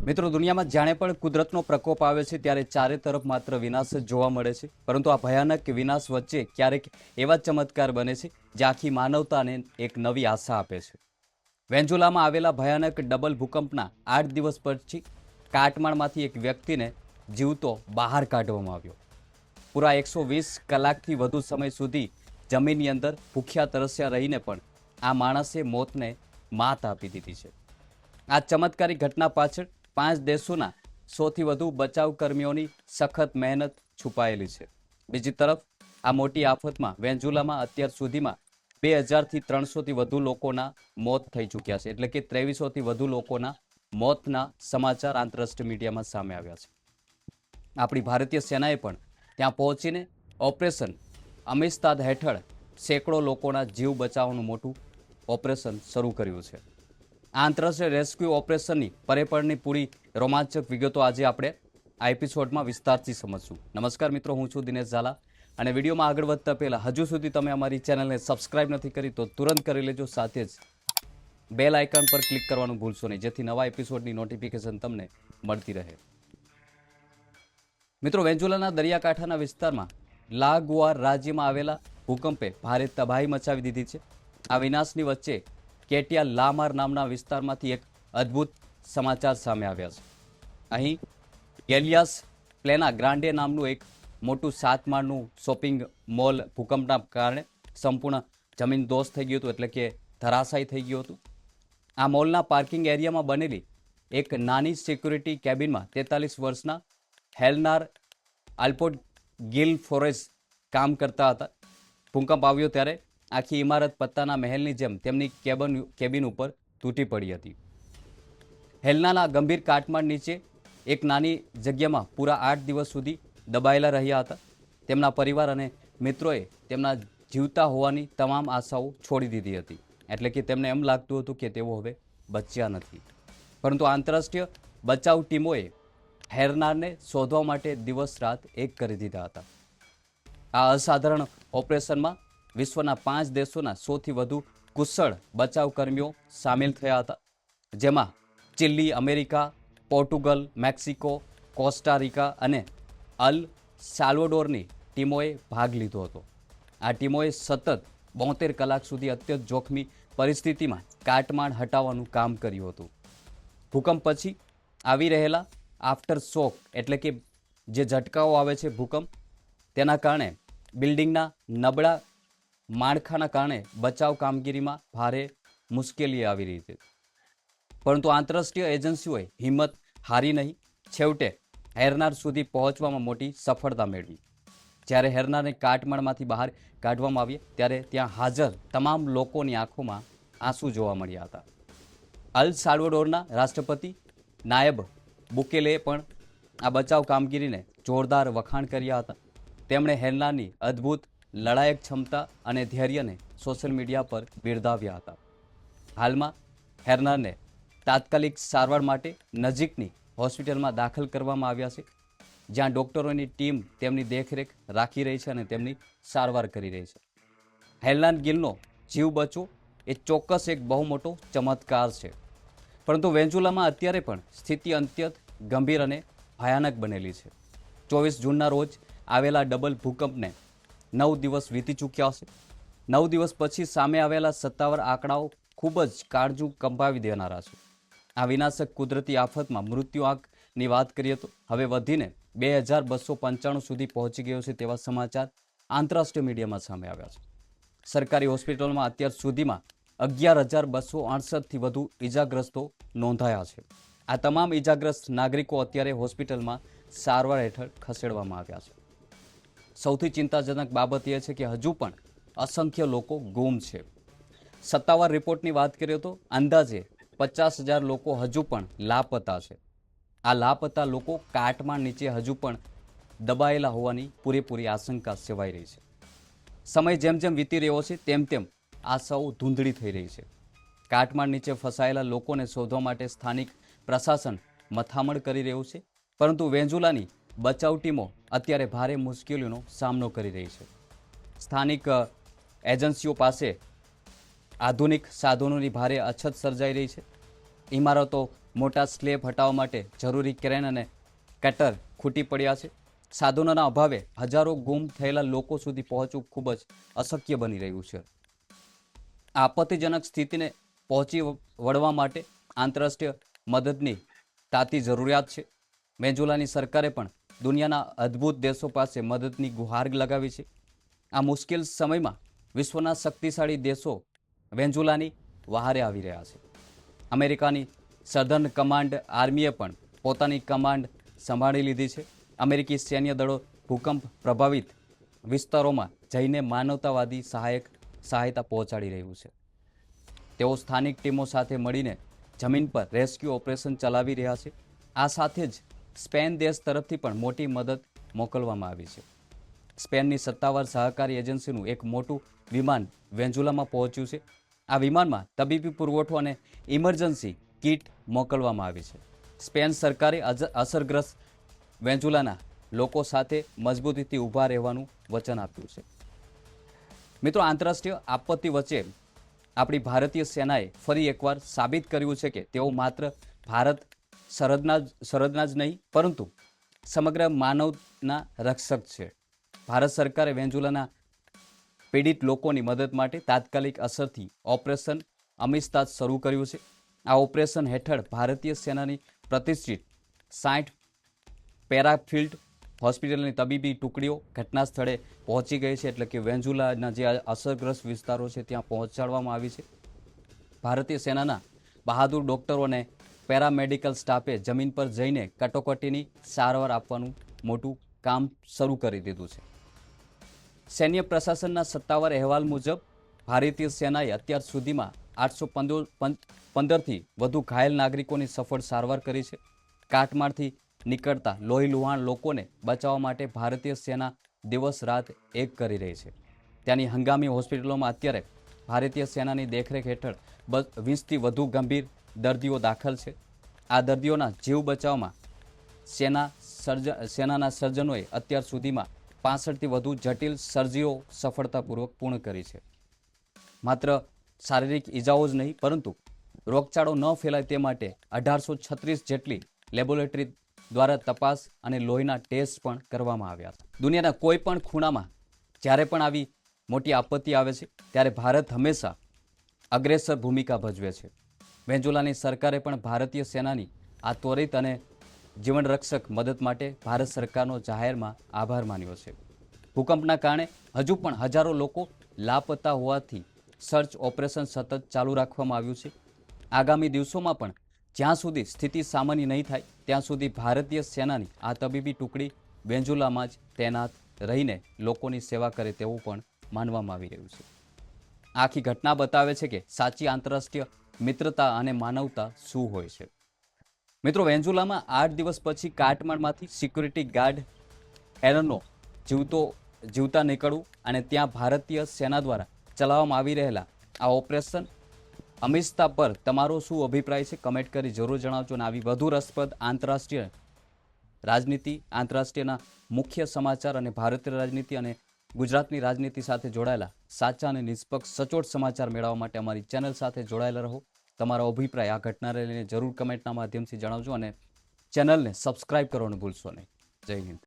મિત્રો દુનિયામાં જાણે પણ કુદરતનો પ્રકોપ આવે છે ત્યારે ચારે તરફ માત્ર વિનાશ જ જોવા મળે છે, પરંતુ આ ભયાનક વિનાશ વચ્ચે ક્યારેક એવા ચમત્કાર બને છે જે આખી માનવતાને એક નવી આશા આપે છે. વેન્ઝુલામાં આવેલા ભયાનક ડબલ ભૂકંપના 8 દિવસ પછી કાટમાળમાંથી એક વ્યક્તિને જીવતો બહાર કાઢવામાં આવ્યો. પૂરા 120 કલાકથી વધુ સમય સુધી જમીનની અંદર ભૂખ્યા તરસ્યા રહીને પણ આ માણસે મોતને માત આપી દીધી છે. આ ચમત્કારી ઘટના પાછળ 5 દેશોના 100થી વધુ બચાવ કર્મીઓની સખત મહેનત છુપાયેલી છે. બીજી તરફ આ મોટી આફતમાં વેન્ઝુલામાં અત્યાર સુધીમાં 2000થી 300થી વધુ લોકોના મોત થઈ ચૂક્યા છે. એટલે કે 2300થી વધુ લોકોના મોતના સમાચાર આંતરરાષ્ટ્રીય મીડિયામાં સામે આવ્યા છે. આપણી ભારતીય સેનાએ પણ ત્યાં પહોંચીને ઓપરેશન અમિસ્તાદ હેઠળ સેંકડો લોકોના જીવ બચાવવાનું મોટું ઓપરેશન શરૂ કર્યું છે. આ આંતરરાષ્ટ્રીય રેસ્ક્યુ ઓપરેશનની પરેપરની પૂરી રોમાંચક વિગતો આજે આપણે આ એપિસોડમાં વિસ્તારથી સમજશું. નમસ્કાર મિત્રો, હું છું દિનેશ ઝાલા અને વિડીયોમાં આગળ વધતા પહેલાં હજુ સુધી તમે અમારી ચેનલને સબસ્ક્રાઇબ નથી કરી તો તુરંત કરી લેજો. સાથે જ બેલ આઇકન પર ક્લિક કરવાનું ભૂલશો નહીં, જેથી નવા એપિસોડની નોટિફિકેશન તમને મળતી રહે. મિત્રો, વેન્ઝુલાના દરિયાકાંઠાના વિસ્તારમાં લાગુઆર રાજ્યમાં આવેલા ભૂકંપે ભારે તબાહી મચાવી દીધી છે. આ વિનાશની વચ્ચે કેટિયા લામાર નામના વિસ્તારમાંથી એક અદ્ભુત સમાચાર સામે આવ્યા છે. અહીં ગેલિયાસ પ્લેના ગ્રાન્ડે નામનું એક મોટું 7 માળનું શોપિંગ મોલ ભૂકંપના કારણે સંપૂર્ણ જમીનદોસ્ત થઈ ગયું હતું, એટલે કે ધરાશાયી થઈ ગયું હતું. આ મોલના પાર્કિંગ એરિયામાં બનેલી એક નાની સિક્યુરિટી કેબિનમાં 43 વર્ષના હેલનાર આલ્પોટ ગિલ ફોરેસ કામ કરતા હતા. ભૂકંપ આવ્યો ત્યારે આખી ઇમારત પત્તાના મહેલની જેમ તેમની કેબિન ઉપર તૂટી પડી હતી. હેલનાના ગંભીર કાટમાળ નીચે એક નાની જગ્યામાં પૂરા 8 દિવસ સુધી દબાયેલા રહ્યા હતા. તેમના પરિવાર અને મિત્રોએ તેમના જીવતા હોવાની તમામ આશાઓ છોડી દીધી હતી. એટલે કે તેમને એમ લાગતું હતું કે તેઓ હવે બચ્યા નથી. પરંતુ આંતરરાષ્ટ્રીય બચાવ ટીમોએ હેરનારને શોધવા માટે દિવસ રાત એક કરી દીધા હતા. આ અસાધારણ ઓપરેશનમાં વિશ્વના 5 દેશોના 100થી વધુ કુશળ બચાવ કર્મીઓ સામેલ થયા હતા, જેમાં chilli, America, Portugal, Mexico, Costa Rica અને અલ સાલ્વડોરની ટીમોએ ભાગ લીધો હતો. આ ટીમોએ સતત 72 કલાક સુધી અત્યંત જોખમી પરિસ્થિતિમાં કાટમાળ હટાવવાનું કામ કર્યું હતું. ભૂકંપ પછી આવી રહેલા આફ્ટર શોક એટલે કે જે ઝટકાઓ આવે છે ભૂકંપ, તેના કારણે બિલ્ડિંગના નબળા માળખાના કારણે બચાવ કામગીરીમાં ભારે મુશ્કેલી આવી રહી છે. પરંતુ આંતરરાષ્ટ્રીય એજન્સીઓએ હિંમત હારી નહીં. છેવટે હેરનાર સુધી પહોંચવામાં મોટી સફળતા મેળવી. જ્યારે હેરનારને કાટમાળમાંથી બહાર કાઢવામાં આવ્યા ત્યારે ત્યાં હાજર તમામ લોકોની આંખોમાં આંસુ જોવા મળ્યા હતા. અલ સાલ્વડોરના રાષ્ટ્રપતિ નાયબ બુકેલેએ પણ આ બચાવ કામગીરીને જોરદાર વખાણ કર્યા હતા. તેમણે હેરનારની અદ્ભુત લડાયક ક્ષમતા અને ધૈર્યને સોશિયલ મીડિયા પર બિરદાવ્યા હતા. હાલમાં હેરનારને તાત્કાલિક સારવાર માટે નજીકની હોસ્પિટલમાં દાખલ કરવામાં આવ્યા છે, જ્યાં ડોક્ટરોની ટીમ તેમની દેખરેખ રાખી રહી છે અને તેમની સારવાર કરી રહી છે. હેરનાર ગિલનો જીવ બચવો એ ચોક્કસ એક બહુ મોટો ચમત્કાર છે. પરંતુ વેન્ઝુલામાં અત્યારે પણ સ્થિતિ અત્યંત ગંભીર અને ભયાનક બનેલી છે. 24 જૂનના રોજ આવેલા ડબલ ભૂકંપને 9 દિવસ વીતી ચૂક્યા છે. 9 દિવસ પછી સામે આવેલા સત્તાવાર આંકડાઓ ખૂબ જ કાળજું કંપાવી દેનારા છે. આ વિનાશક કુદરતી આફતમાં મૃત્યુ આંકની વાત કરીએ તો હવે વધીને 2295 સુધી પહોંચી ગયો છે તેવા સમાચાર આંતરરાષ્ટ્રીય મીડિયામાં સામે આવ્યા છે. સરકારી હોસ્પિટલોમાં અત્યાર સુધીમાં 11,268થી વધુ ઈજાગ્રસ્તો નોંધાયા છે. આ તમામ ઈજાગ્રસ્ત નાગરિકો અત્યારે હોસ્પિટલમાં સારવાર હેઠળ ખસેડવામાં આવ્યા છે. સૌથી ચિંતાજનક બાબત એ છે કે હજુ પણ અસંખ્ય લોકો ગુમ છે. સત્તાવાર રિપોર્ટની વાત કરીએ તો અંદાજે 50,000 લોકો હજુ પણ લાપતા છે. આ લાપતા લોકો કાટમાળ નીચે હજુ પણ દબાયેલા હોવાની પૂરેપૂરી આશંકા સેવાઈ રહી છે. સમય જેમ જેમ વીતી રહ્યો છે તેમ તેમ આશાઓ ધૂંધળી થઈ રહી છે. કાટમાળ નીચે ફસાયેલા લોકોને શોધવા માટે સ્થાનિક પ્રશાસન મથામણ કરી રહ્યું છે, પરંતુ વેન્ઝુલાની બચાવ ટીમો અત્યારે ભારે મુશ્કેલીઓનો સામનો કરી રહી છે. સ્થાનિક એજન્સીઓ પાસે આધુનિક સાધનોની ભારે અછત સર્જાઈ રહી છે. ઇમારતો મોટા સ્લેબ હટાવવા માટે જરૂરી ક્રેન અને કટર ખૂટી પડ્યા છે. સાધનોના અભાવે હજારો ગુમ થયેલા લોકો સુધી પહોંચવું ખૂબ જ અશક્ય બની રહ્યું છે. આ આપત્તિજનક સ્થિતિને પહોંચી વળવા માટે આંતરરાષ્ટ્રીય મદદની તાતી જરૂરિયાત છે. વેન્ઝુલાની સરકારે પણ દુનિયાના અદ્ભુત દેશો પાસે મદદની ગુહાર લગાવી છે. આ મુશ્કેલ સમયમાં વિશ્વના શક્તિશાળી દેશો વેન્ઝુલાની વહારે આવી રહ્યા છે. અમેરિકાની સધર્ન કમાન્ડ આર્મીએ પણ પોતાની કમાન્ડ સંભાળી લીધી છે. અમેરિકી સૈન્ય દળો ભૂકંપ પ્રભાવિત વિસ્તારોમાં જઈને માનવતાવાદી સહાયતા પહોંચાડી રહ્યું છે. તેઓ સ્થાનિક ટીમો સાથે મળીને જમીન પર રેસ્ક્યુ ઓપરેશન ચલાવી રહ્યા છે. આ સાથે જ સ્પેન દેશ તરફથી પણ મોટી મદદ મોકલવામાં આવી છે. સ્પેનની સત્તાવાર સહકારી એજન્સીનું એક મોટું વિમાન વેન્ઝુલામાં પહોંચ્યું છે. આ વિમાનમાં તબીબી પુરવઠો અને ઇમરજન્સી કીટ મોકલવામાં આવી છે. સ્પેન સરકારે અસરગ્રસ્ત વેન્ઝુલાના લોકો સાથે મજબૂતીથી ઊભા રહેવાનું વચન આપ્યું છે. મિત્રો, આંતરરાષ્ટ્રીય આપત્તિ વચ્ચે આપણી ભારતીય સેનાએ ફરી એકવાર સાબિત કર્યું છે કે તેઓ માત્ર ભારત સરહદના જ નહીં પરંતુ સમગ્ર માનવના રક્ષક છે. ભારત સરકારે વેન્ઝુલાના પીડિત લોકોની મદદ માટે તાત્કાલિક અસરથી ઓપરેશન અમિસ્તાદ શરૂ કર્યું છે. આ ઓપરેશન હેઠળ ભારતીય સેનાની પ્રતિષ્ઠિત 60 પેરાફિલ્ડ હોસ્પિટલની તબીબી ટુકડીઓ ઘટના સ્થળે પહોંચી ગઈ છે. એટલે કે વેન્ઝુલાના જે અસરગ્રસ્ત વિસ્તારો છે ત્યાં પહોંચાડવામાં આવી છે. ભારતીય સેનાના બહાદુર ડોક્ટરો અને પેરામેડિકલ સ્ટાફે જમીન પર જઈને કટોકટીની સારવાર આપવાનું મોટું કામ શરૂ કરી દીધું છે. સૈન્ય પ્રશાસનના સત્તાવાર અહેવાલ મુજબ ભારતીય સેનાએ અત્યાર સુધીમાં 815થી વધુ ઘાયલ નાગરિકોની સફળ સારવાર કરી છે. કાટમાળથી નીકળતા લોહીલુહાણ લોકોને બચાવવા માટે ભારતીય સેના દિવસ રાત એક કરી રહી છે. ત્યાંની હંગામી હોસ્પિટલોમાં અત્યારે ભારતીય સેનાની દેખરેખ હેઠળ 20થી વધુ ગંભીર દર્દીઓ દાખલ છે. આ દર્દીઓના જીવ બચાવવામાં સેનાના સર્જનોએ અત્યાર સુધીમાં 65થી વધુ જટિલ સર્જરીઓ સફળતાપૂર્વક પૂર્ણ કરી છે. માત્ર શારીરિક ઈજાઓ જ નહીં પરંતુ રોગચાળો ન ફેલાય તે માટે 1836 જેટલી લેબોરેટરી દ્વારા તપાસ અને લોહીના ટેસ્ટ પણ કરવામાં આવ્યા હતા. દુનિયાના કોઈ પણ ખૂણામાં જ્યારે પણ આવી મોટી આપત્તિ આવે છે ત્યારે ભારત હંમેશા અગ્રેસર ભૂમિકા ભજવે છે. વેન્ઝુલાની સરકારે પણ ભારતીય સેનાની આ ત્વરિત અને જીવનરક્ષક મદદ માટે ભારત સરકારનો જાહેરમાં આભાર માન્યો છે. ભૂકંપના કારણે હજુ પણ હજારો લોકો લાપતા હોવાથી સર્ચ ઓપરેશન સતત ચાલુ રાખવામાં આવ્યું છે. આગામી દિવસોમાં પણ જ્યાં સુધી સ્થિતિ સામાન્ય નહીં થાય ત્યાં સુધી ભારતીય સેનાની આ તબીબી ટુકડી વેન્ઝુલામાં જ તૈનાત રહીને લોકોની સેવા કરે તેવું પણ માનવામાં આવી રહ્યું છે. આખી ઘટના બતાવે છે કે સાચી આંતરરાષ્ટ્રીય મિત્રતા અને માનવતા શું હોય છે. મિત્રો, વેન્ઝુલામાં 8 દિવસ પછી કાટમાળમાંથી સિક્યુરિટી ગાર્ડ એરનો જીવતા નીકળવું અને ત્યાં ભારતીય સેના દ્વારા ચલાવવામાં આવી રહેલા આ ઓપરેશન અમિસ્તા પર તમારો શું અભિપ્રાય છે કમેન્ટ કરી જરૂર જણાવજો. અને આવી વધુ રસપ્રદ આંતરરાષ્ટ્રીય રાજનીતિ, આંતરરાષ્ટ્રીયના મુખ્ય સમાચાર અને ભારતીય રાજનીતિ અને ગુજરાતની રાજનીતિ સાથે જોડાયેલા સાચા અને નિષ્પક્ષ સચોટ સમાચાર મેળવવા માટે અમારી ચેનલ સાથે જોડાયેલા રહો. તમારો અભિપ્રાય આ ઘટનાને લઈને જરૂર કમેન્ટના માધ્યમથી જણાવજો અને ચેનલને સબસ્ક્રાઇબ કરવાનું ભૂલશો નહીં. જય હિન્દ.